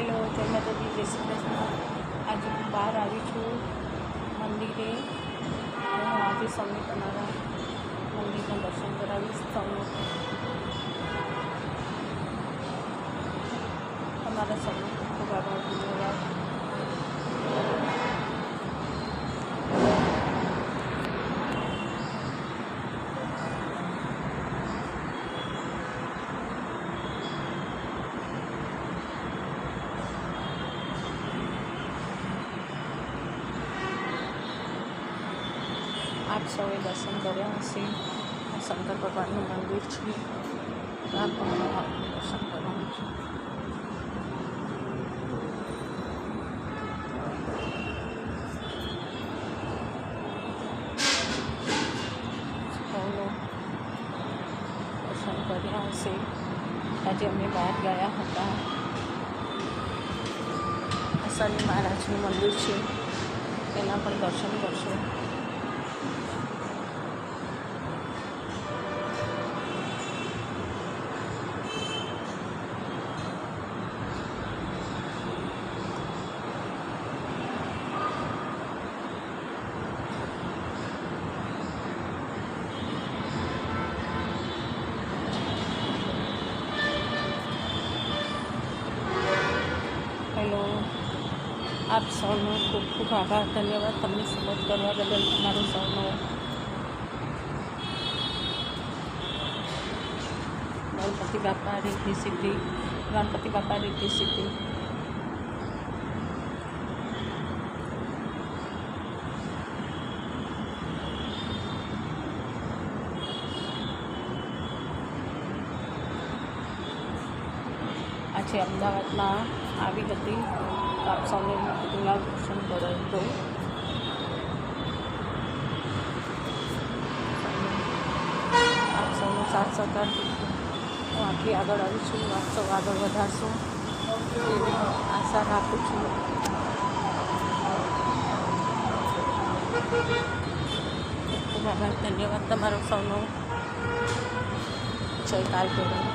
Hello, જય માતાજી, જય શ્રી કૃષ્ણ. આજે હું બહાર આવી છું મંદિરે. હું આજે સૌને તમારા મંદિરના દર્શન કરાવીશ. સૌને તમારા સૌનો ખૂબ ખૂબ આભાર, ધન્યવાદ. આપ સૌએ દર્શન કર્યા હશે. શંકર ભગવાનનું મંદિર છે. આપ દર્શન કરવાનું છે. સૌનો દર્શન કર્યા હશે. આજે અમે બહાર ગયા હતા. શનિ મહારાજનું મંદિર છે, એના પણ દર્શન કરશો. હેલો, આપ સૌનો ખૂબ ખૂબ આભાર, ધન્યવાદ. તમને સપોર્ટ કરવા બદલ તમારો સૌનો. ગણપતિ બાપા રીતિ સિદ્ધિ, ગણપતિ બાપા રીતિ સિદ્ધિ. આજે અમદાવાદમાં આવી હતી, આપ સૌને મંદિરના દર્શન કરાવી દઉં. આપ સૌનો સાથ સહકાર હું આટલી આગળ આવી છું. આપ સૌ આગળ વધારશો એવી આશા રાખું છું. ખૂબ આભાર, ધન્યવાદ તમારો સૌનો. જય કાલ ભૈરવ.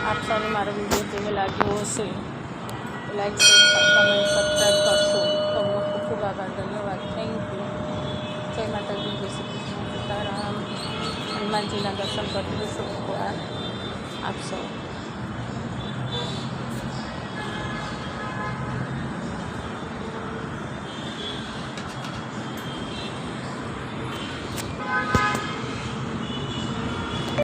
આપ સૌને મારો વિડીયો કેવો લાગ્યો હશે, લાઈક શેર કમેન્ટ સબસ્ક્રાઈબ કરશો. તમને ખૂબ ખૂબ આભાર, ધન્યવાદ. Thank you. જય માતાજી, જય શ્રી કૃષ્ણ, સીતારામ. હનુમાનજીના દર્શન કરી લેશો આપ સૌ.